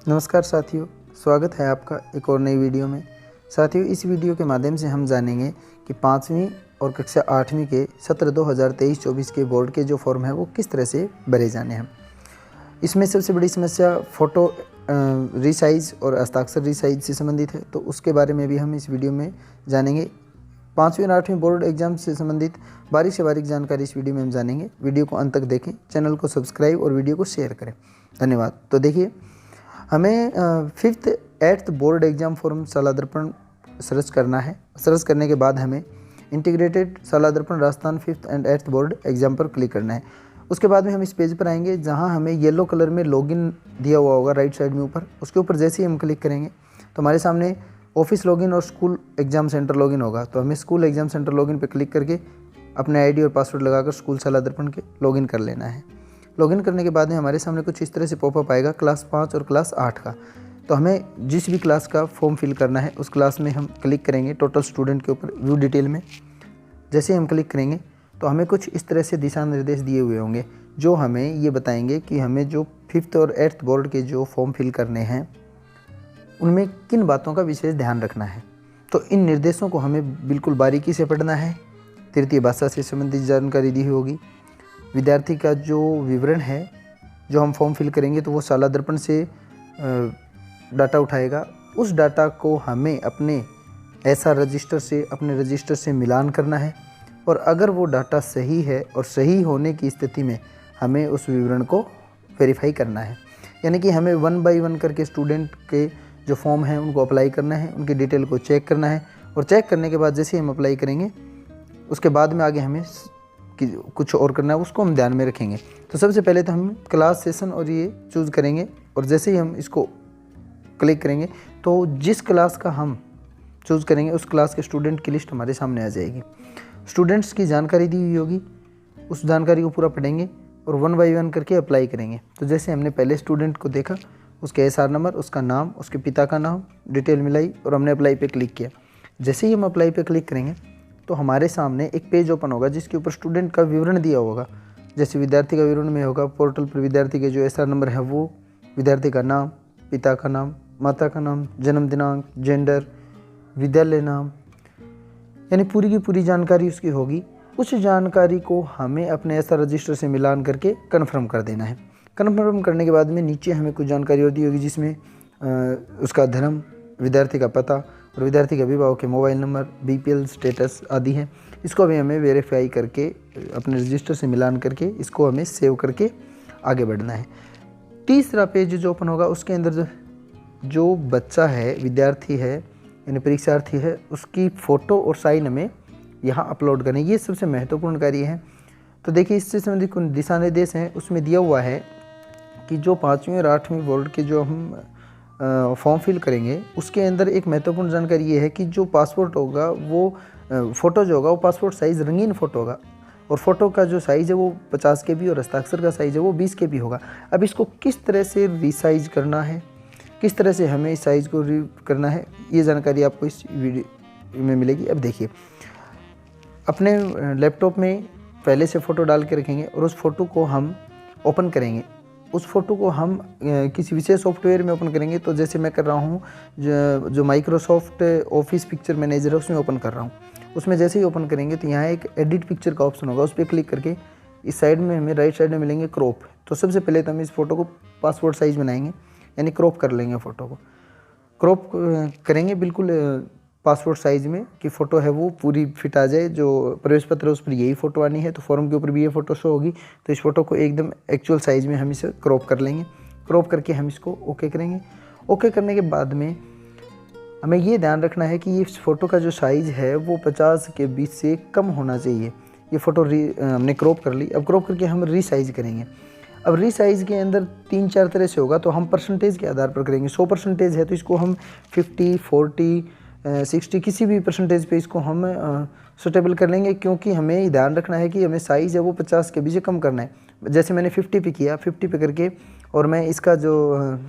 नमस्कार साथियों, स्वागत है आपका एक और नई वीडियो में। साथियों, इस वीडियो के माध्यम से हम जानेंगे कि 5वीं और कक्षा 8वीं के सत्र 2023-24 के बोर्ड के जो फॉर्म है वो किस तरह से भरे जाने हैं। इसमें सबसे बड़ी समस्या फ़ोटो रीसाइज़ और हस्ताक्षर रीसाइज़ से संबंधित है, तो उसके बारे में भी हम इस वीडियो में जानेंगे। 5वीं और 8वीं बोर्ड एग्जाम से संबंधित बारीक से बारीक जानकारी इस वीडियो में हम जानेंगे। वीडियो को अंत तक देखें, चैनल को सब्सक्राइब और वीडियो को शेयर करें। धन्यवाद। तो देखिए, हमें 5th 8th board exam form शाला दर्पण सर्च करना है। सर्च करने के बाद हमें इंटीग्रेटेड शाला दर्पण Rajasthan 5th and 8th board exam पर क्लिक करना है। उसके बाद में हम इस पेज पर आएंगे जहां हमें येलो कलर में लॉगिन दिया हुआ होगा राइट साइड में ऊपर। उसके ऊपर जैसे ही हम क्लिक करेंगे तो हमारे सामने ऑफिस लॉगिन और स्कूल एग्ज़ाम सेंटर लॉगिन होगा। तो हमें स्कूल एग्ज़ाम सेंटर लॉगिन पर क्लिक करके अपने आईडी और पासवर्ड लगाकर स्कूल शाला दर्पण के लॉगिन कर लेना है। लॉगिन करने के बाद में हमारे सामने कुछ इस तरह से पॉपअप आएगा क्लास 5 और क्लास 8 का। तो हमें जिस भी क्लास का फॉर्म फिल करना है उस क्लास में हम क्लिक करेंगे टोटल स्टूडेंट के ऊपर व्यू डिटेल में। जैसे हम क्लिक करेंगे तो हमें कुछ इस तरह से दिशा निर्देश दिए हुए होंगे जो हमें ये बताएंगे कि हमें जो 5th और 8th बोर्ड के जो फॉर्म फिल करने हैं उनमें किन बातों का विशेष ध्यान रखना है। तो इन निर्देशों को हमें बिल्कुल बारीकी से पढ़ना है। तृतीय भाषा से संबंधित जानकारी दी होगी। विद्यार्थी का जो विवरण है जो हम फॉर्म फिल करेंगे तो वो शाला दर्पण से डाटा उठाएगा। उस डाटा को हमें अपने अपने रजिस्टर से मिलान करना है और अगर वो डाटा सही है और सही होने की स्थिति में हमें उस विवरण को वेरीफाई करना है। यानी कि हमें 1 बाय 1 करके स्टूडेंट के जो फॉर्म हैं उनको अप्लाई करना है, उनकी डिटेल को चेक करना है और चेक करने के बाद जैसे ही हम अप्लाई करेंगे उसके बाद में आगे हमें कि कुछ और करना है उसको हम ध्यान में रखेंगे। तो सबसे पहले तो हम क्लास सेशन और ये चूज़ करेंगे और जैसे ही हम इसको क्लिक करेंगे तो जिस क्लास का हम चूज़ करेंगे उस क्लास के स्टूडेंट की लिस्ट हमारे सामने आ जाएगी। स्टूडेंट्स की जानकारी दी हुई होगी, उस जानकारी को पूरा पढ़ेंगे और 1 बाय 1 करके अप्लाई करेंगे। तो जैसे हमने पहले स्टूडेंट को देखा, उसके SR नंबर, उसका नाम, उसके पिता का नाम, डिटेल मिलाई और हमने अप्लाई पे क्लिक किया। जैसे ही हम अप्लाई पे क्लिक करेंगे तो हमारे सामने एक पेज ओपन होगा जिसके ऊपर स्टूडेंट का विवरण दिया होगा। जैसे विद्यार्थी का विवरण में होगा पोर्टल पर विद्यार्थी के जो SR नंबर है वो, विद्यार्थी का नाम, पिता का नाम, माता का नाम, जन्म दिनांक, जेंडर, विद्यालय नाम, यानी पूरी की पूरी जानकारी उसकी होगी। उस जानकारी को हमें अपने SR रजिस्टर से मिलान करके कन्फर्म कर देना है। कन्फर्म करने के बाद में नीचे हमें कुछ जानकारी और दी होगी जिसमें उसका धर्म, विद्यार्थी का पता और विद्यार्थी के अभिभावक के मोबाइल नंबर, BPL स्टेटस आदि हैं। इसको भी हमें वेरीफाई करके अपने रजिस्टर से मिलान करके इसको हमें सेव करके आगे बढ़ना है। तीसरा पेज जो ओपन होगा उसके अंदर जो बच्चा है, विद्यार्थी है यानी परीक्षार्थी है, उसकी फ़ोटो और साइन हमें यहाँ अपलोड करनी है। ये सबसे महत्वपूर्ण कार्य है। तो देखिए, इससे संबंधित कुछ दिशा निर्देश हैं। उसमें दिया हुआ है कि जो 5वीं और 8वीं बोर्ड के जो हम फॉर्म फिल करेंगे उसके अंदर एक महत्वपूर्ण जानकारी ये है कि जो पासपोर्ट होगा वो फ़ोटो जो होगा वो पासपोर्ट साइज़ रंगीन फ़ोटो होगा और फ़ोटो का जो साइज़ है वो 50 KB और हस्ताक्षर का साइज़ है वो 20 KB होगा। अब इसको किस तरह से रीसाइज करना है, किस तरह से हमें इस साइज़ को करना है, ये जानकारी आपको इस वीडियो में मिलेगी। अब देखिए, अपने लैपटॉप में पहले से फ़ोटो डाल के रखेंगे और उस फ़ोटो को हम ओपन करेंगे। उस फ़ोटो को हम किसी विशेष सॉफ्टवेयर में ओपन करेंगे। तो जैसे मैं कर रहा हूँ जो माइक्रोसॉफ्ट ऑफिस पिक्चर मैनेजर है उसमें ओपन कर रहा हूँ। उसमें जैसे ही ओपन करेंगे तो यहाँ एक एडिट पिक्चर का ऑप्शन होगा, उस पर क्लिक करके इस साइड में हमें राइट साइड में मिलेंगे क्रॉप। तो सबसे पहले तो हम इस फ़ोटो को पासपोर्ट साइज़ बनाएंगे यानी क्रॉप कर लेंगे। फ़ोटो को क्रॉप करेंगे बिल्कुल पासपोर्ट साइज़ में कि फ़ोटो है वो पूरी फिट आ जाए। जो प्रवेश पत्र है उस पर यही फ़ोटो आनी है, तो फॉर्म के ऊपर भी ये फ़ोटो शो होगी। तो इस फ़ोटो को एकदम एक्चुअल साइज़ में हम इसे क्रॉप कर लेंगे। क्रॉप करके हम इसको ओके करेंगे। ओके करने के बाद में हमें ये ध्यान रखना है कि इस फ़ोटो का जो साइज़ है वो 50 KB से कम होना चाहिए। ये फ़ोटो हमने क्रॉप कर ली। अब क्रॉप करके हम रीसाइज़ करेंगे। अब रीसाइज़ के अंदर 3-4 तरह से होगा, तो हम परसेंटेज के आधार पर करेंगे। 100% है तो इसको हम 50, 40, 60 किसी भी परसेंटेज पे इसको हम सूटेबल कर लेंगे, क्योंकि हमें ध्यान रखना है कि हमें साइज़ है वो 50 KB से कम करना है। जैसे मैंने 50 पे किया, 50 पे करके और मैं इसका जो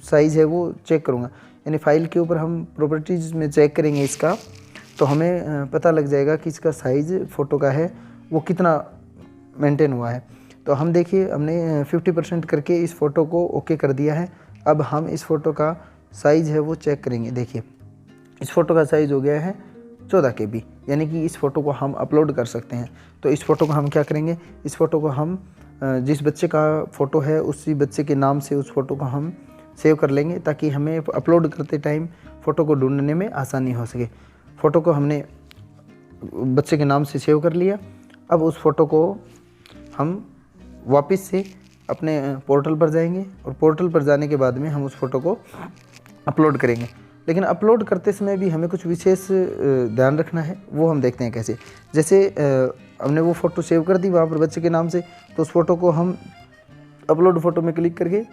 साइज़ है वो चेक करूँगा। यानी फाइल के ऊपर हम प्रॉपर्टीज़ में चेक करेंगे इसका, तो हमें पता लग जाएगा कि इसका साइज़ फ़ोटो का है वो कितना मेंटेन हुआ है। तो हम देखिए, हमने 50% करके इस फ़ोटो को ओके कर दिया है। अब हम इस फ़ोटो का साइज़ है वो चेक करेंगे। देखिए इस फ़ोटो का साइज़ हो गया है 14 KB, यानी कि इस फ़ोटो को हम अपलोड कर सकते हैं। तो इस फ़ोटो को हम क्या करेंगे, इस फ़ोटो को हम जिस बच्चे का फ़ोटो है उसी बच्चे के नाम से उस फ़ोटो को हम सेव कर लेंगे, ताकि हमें अपलोड करते टाइम फ़ोटो को ढूंढने में आसानी हो सके। फ़ोटो को हमने बच्चे के नाम से सेव कर लिया। अब उस फ़ोटो को हम वापस से अपने पोर्टल पर जाएंगे और पोर्टल पर जाने के बाद में हम उस फ़ोटो को अपलोड करेंगे। लेकिन अपलोड करते समय भी हमें कुछ विशेष ध्यान रखना है, वो हम देखते हैं कैसे। जैसे हमने वो फ़ोटो सेव कर दी वहाँ पर बच्चे के नाम से, तो उस फ़ोटो को हम अपलोड फ़ोटो में क्लिक करके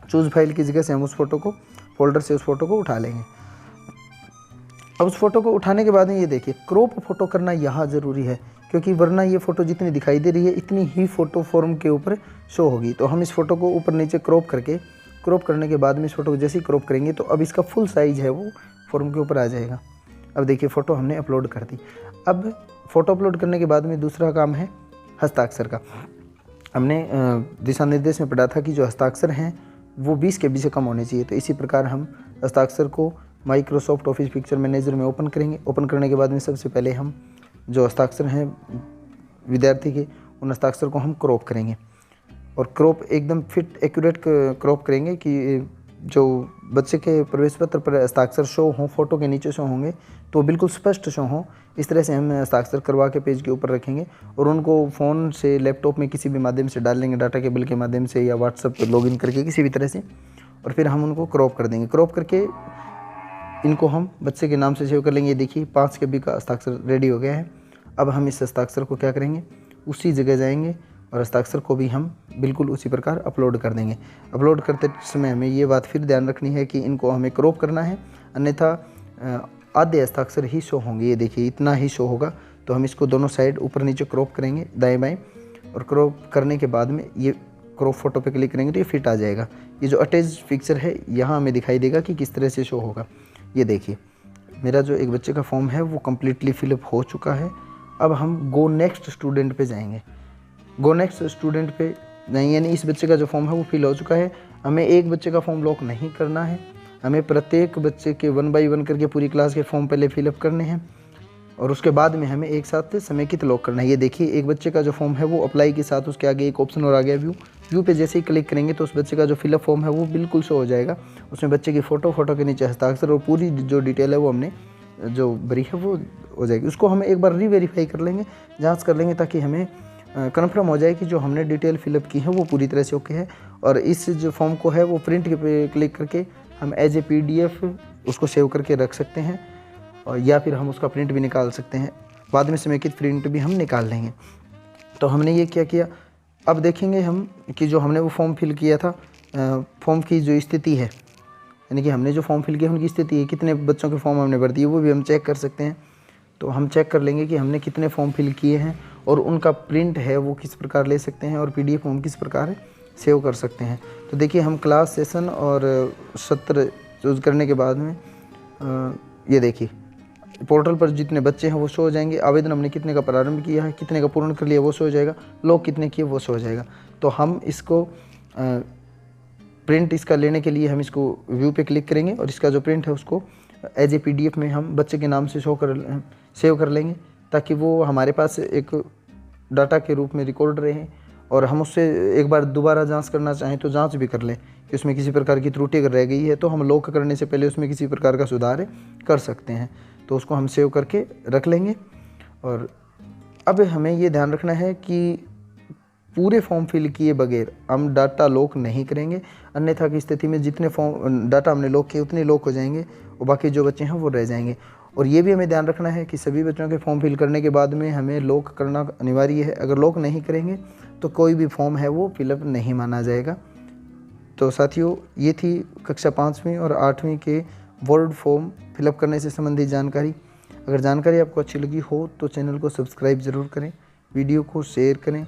चूज़ फाइल की जगह से हम उस फ़ोटो को फोल्डर से उस फ़ोटो को उठा लेंगे। अब उस फ़ोटो को उठाने के बाद में ये देखिए क्रॉप फ़ोटो करना यहाँ ज़रूरी है, क्योंकि वरना ये फ़ोटो जितनी दिखाई दे रही है इतनी ही फ़ोटो फॉर्म के ऊपर शो होगी। तो हम इस फ़ोटो को ऊपर नीचे क्रॉप करने के बाद में इस फ़ोटो को जैसे ही क्रॉप करेंगे तो अब इसका फुल साइज़ है वो फॉर्म के ऊपर आ जाएगा। अब देखिए फ़ोटो हमने अपलोड कर दी। अब फ़ोटो अपलोड करने के बाद में दूसरा काम है हस्ताक्षर का। हमने दिशा निर्देश में पढ़ा था कि जो हस्ताक्षर हैं वो 20 KB से कम होने चाहिए। तो इसी प्रकार हम हस्ताक्षर को माइक्रोसॉफ्ट ऑफिस पिक्चर मैनेजर में ओपन करेंगे। ओपन करने के बाद में सबसे पहले हम जो हस्ताक्षर हैं विद्यार्थी के, उन हस्ताक्षर को हम क्रॉप करेंगे और क्रॉप एकदम फिट एक्यूरेट क्रॉप करेंगे कि जो बच्चे के प्रवेश पत्र पर हस्ताक्षर शो हों, फ़ोटो के नीचे शो होंगे तो बिल्कुल स्पष्ट शो हों। इस तरह से हम हस्ताक्षर करवा के पेज के ऊपर रखेंगे और उनको फ़ोन से, लैपटॉप में किसी भी माध्यम से डाल लेंगे, डाटा केबल के माध्यम से या व्हाट्सएप पर लॉगिन करके किसी भी तरह से, और फिर हम उनको क्रॉप कर देंगे। क्रॉप करके इनको हम बच्चे के नाम से सेव कर लेंगे। देखिए 5 KB का हस्ताक्षर रेडी हो गया है। अब हम इस हस्ताक्षर को क्या करेंगे, उसी जगह जाएंगे और हस्ताक्षर को भी हम बिल्कुल उसी प्रकार अपलोड कर देंगे। अपलोड करते समय हमें ये बात फिर ध्यान रखनी है कि इनको हमें क्रॉप करना है, अन्यथा आधे हस्ताक्षर ही शो होंगे। ये देखिए इतना ही शो होगा। तो हम इसको दोनों साइड ऊपर नीचे क्रॉप करेंगे दाएं बाएं, और क्रॉप करने के बाद में ये क्रॉप फोटो पे क्लिक करेंगे तो ये फिट आ जाएगा। ये जो अटैच पिक्चर है यहाँ हमें दिखाई देगा कि किस तरह से शो होगा। ये देखिए मेरा जो एक बच्चे का फॉर्म है वो कम्प्लीटली फिलअप हो चुका है। अब हम गो नेक्स्ट स्टूडेंट पे जाएंगे। गो नेक्स्ट स्टूडेंट पे नहीं, यानी इस बच्चे का जो फॉर्म है वो फिल हो चुका है। हमें एक बच्चे का फॉर्म लॉक नहीं करना है, हमें प्रत्येक बच्चे के 1 बाय 1 करके पूरी क्लास के फॉर्म पहले फिलअप करने हैं और उसके बाद में हमें एक साथ समेकित लॉक करना है। ये देखिए एक बच्चे का जो फॉर्म है वो अप्लाई के साथ उसके आगे एक ऑप्शन और आ गया व्यू पे जैसे ही क्लिक करेंगे तो उस बच्चे का जो फिलअप फॉर्म है वो बिल्कुल शो हो जाएगा। उसमें बच्चे की फ़ोटो के नीचे हस्ताक्षर और पूरी जो डिटेल है वो हमने जो भरी है वो हो जाएगी। उसको हम एक बार रीवेरीफाई कर लेंगे, जाँच कर लेंगे, ताकि हमें कन्फर्म हो जाए कि जो हमने डिटेल फिलअप की है वो पूरी तरह से ओके है। और इस जो फॉर्म को है वो प्रिंट पे क्लिक करके हम एज ए PDF उसको सेव करके रख सकते हैं, और या फिर हम उसका प्रिंट भी निकाल सकते हैं। बाद में समेकित प्रिंट भी हम निकाल लेंगे। तो हमने ये क्या किया, अब देखेंगे हम कि जो हमने वो फॉर्म फिल किया था, फॉर्म की जो स्थिति है, यानी कि हमने जो फॉर्म फिल किया उनकी स्थिति है, कितने बच्चों के फॉर्म हमने भर दिए वो भी हम चेक कर सकते हैं। तो हम चेक कर लेंगे कि हमने कितने फॉर्म फिल किए हैं और उनका प्रिंट है वो किस प्रकार ले सकते हैं और PDF फॉर्म किस प्रकार सेव कर सकते हैं। तो देखिए हम क्लास, सेशन और सत्र चूज़ करने के बाद में ये देखिए पोर्टल पर जितने बच्चे हैं वो शो हो जाएंगे। आवेदन हमने कितने का प्रारंभ किया है, कितने का पूर्ण कर लिया वो शो हो जाएगा, लोग कितने किए वो शो हो जाएगा। तो हम इसको प्रिंट इसका लेने के लिए हम इसको व्यू पे क्लिक करेंगे और इसका जो प्रिंट है उसको एज ए PDF में हम बच्चे के नाम से सेव कर लेंगे, ताकि वो हमारे पास एक डाटा के रूप में रिकॉर्ड रहे और हम उससे एक बार दोबारा जांच करना चाहें तो जांच भी कर लें कि उसमें किसी प्रकार की त्रुटि अगर रह गई है तो हम लॉक करने से पहले उसमें किसी प्रकार का सुधार कर सकते हैं। तो उसको हम सेव करके रख लेंगे। और अब हमें ये ध्यान रखना है कि पूरे फॉर्म फिल किए बगैर हम डाटा लॉक नहीं करेंगे, अन्यथा की स्थिति में जितने फॉर्म डाटा हमने लॉक किए उतने लॉक हो जाएंगे और बाकी जो बच्चे हैं वो रह जाएंगे। और ये भी हमें ध्यान रखना है कि सभी बच्चों के फॉर्म फिल करने के बाद में हमें लॉक करना अनिवार्य है। अगर लॉक नहीं करेंगे तो कोई भी फॉर्म है वो फिलअप नहीं माना जाएगा। तो साथियों ये थी कक्षा 5वीं और 8वीं के वर्ड फॉर्म फिलअप करने से संबंधित जानकारी। अगर जानकारी आपको अच्छी लगी हो तो चैनल को सब्सक्राइब ज़रूर करें, वीडियो को शेयर करें